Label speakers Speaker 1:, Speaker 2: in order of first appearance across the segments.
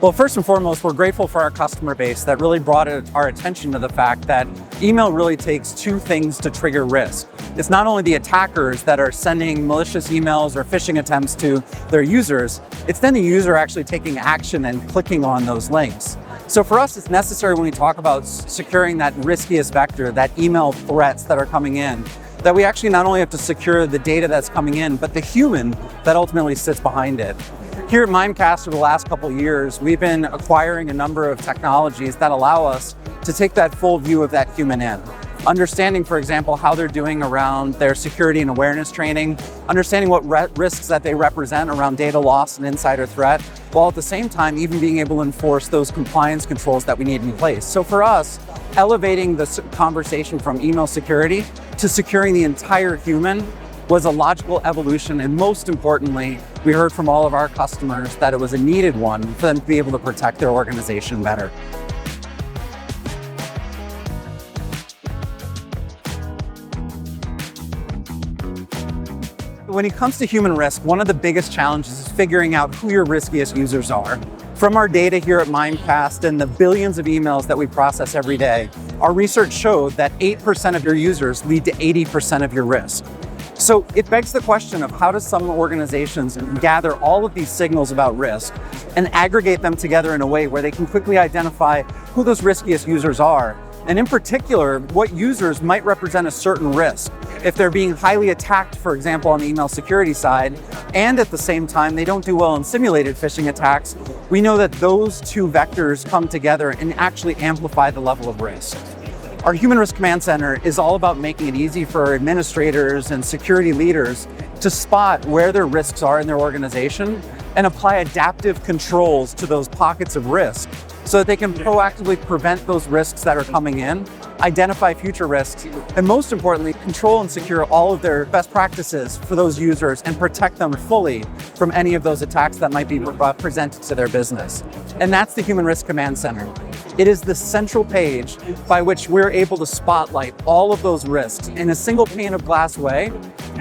Speaker 1: Well, first and foremost, we're grateful for our customer base that really brought our attention to the fact that email really takes two things to trigger risk. It's not only the attackers that are sending malicious emails or phishing attempts to their users, it's then the user actually taking action and clicking on those links. So for us, it's necessary when we talk about securing that riskiest vector, that email threats that are coming in, that we actually not only have to secure the data that's coming in, but the human that ultimately sits behind it. Here at Mimecast, over the last couple of years, we've been acquiring a number of technologies that allow us to take that full view of that human in. Understanding, for example, how they're doing around their security and awareness training, understanding what risks that they represent around data loss and insider threat, while at the same time even being able to enforce those compliance controls that we need in place. So for us, elevating the conversation from email security to securing the entire human was a logical evolution, and most importantly, we heard from all of our customers that it was a needed one for them to be able to protect their organization better. When it comes to human risk, one of the biggest challenges is figuring out who your riskiest users are. From our data here at Mimecast and the billions of emails that we process every day, our research showed that 8% of your users lead to 80% of your risk. So it begs the question of how do some organizations gather all of these signals about risk and aggregate them together in a way where they can quickly identify who those riskiest users are, and in particular, what users might represent a certain risk. If they're being highly attacked, for example, on the email security side, and at the same time they don't do well in simulated phishing attacks, we know that those two vectors come together and actually amplify the level of risk. Our Human Risk Command Center is all about making it easy for administrators and security leaders to spot where their risks are in their organization and apply adaptive controls to those pockets of risk so that they can proactively prevent those risks that are coming in, identify future risks, and most importantly, control and secure all of their best practices for those users and protect them fully from any of those attacks that might be presented to their business. And that's the Human Risk Command Center. It is the central page by which we're able to spotlight all of those risks in a single pane of glass way,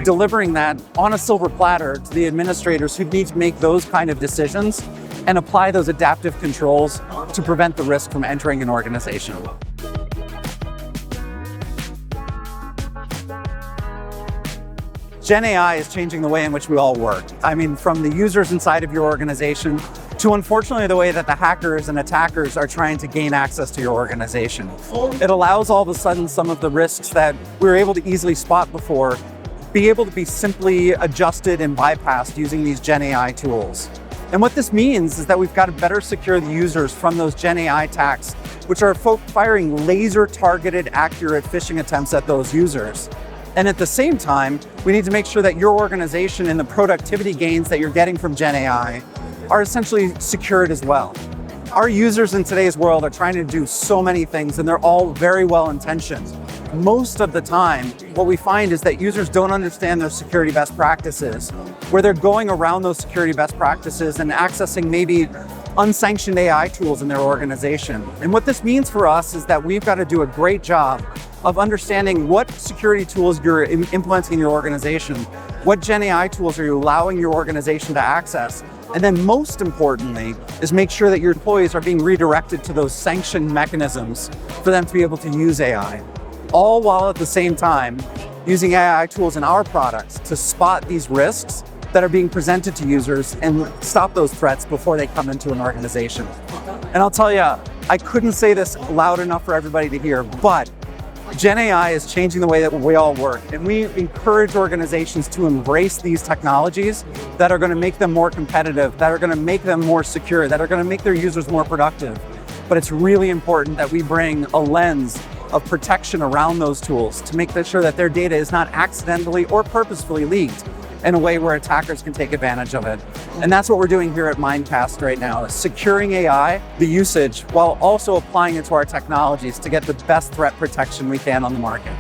Speaker 1: delivering that on a silver platter to the administrators who need to make those kind of decisions and apply those adaptive controls to prevent the risk from entering an organization. GenAI is changing the way in which we all work. I mean, from the users inside of your organization to, unfortunately, the way that the hackers and attackers are trying to gain access to your organization. It allows all of a sudden some of the risks that we were able to easily spot before be able to be simply adjusted and bypassed using these GenAI tools. And what this means is that we've got to better secure the users from those GenAI attacks, which are firing laser-targeted, accurate phishing attempts at those users. And at the same time, we need to make sure that your organization and the productivity gains that you're getting from GenAI are essentially secured as well. Our users in today's world are trying to do so many things, and they're all very well intentioned. Most of the time, what we find is that users don't understand their security best practices, where they're going around those security best practices and accessing maybe unsanctioned AI tools in their organization. And what this means for us is that we've got to do a great job of understanding what security tools you're implementing in your organization, what GenAI tools are you allowing your organization to access, and then most importantly is make sure that your employees are being redirected to those sanctioned mechanisms for them to be able to use AI. All while at the same time using AI tools in our products to spot these risks that are being presented to users and stop those threats before they come into an organization. And I'll tell you, I couldn't say this loud enough for everybody to hear, but GenAI is changing the way that we all work, and we encourage organizations to embrace these technologies that are going to make them more competitive, that are going to make them more secure, that are going to make their users more productive. But it's really important that we bring a lens of protection around those tools to make sure that their data is not accidentally or purposefully leaked in a way where attackers can take advantage of it. And that's what we're doing here at Mimecast right now, is securing AI, the usage, while also applying it to our technologies to get the best threat protection we can on the market.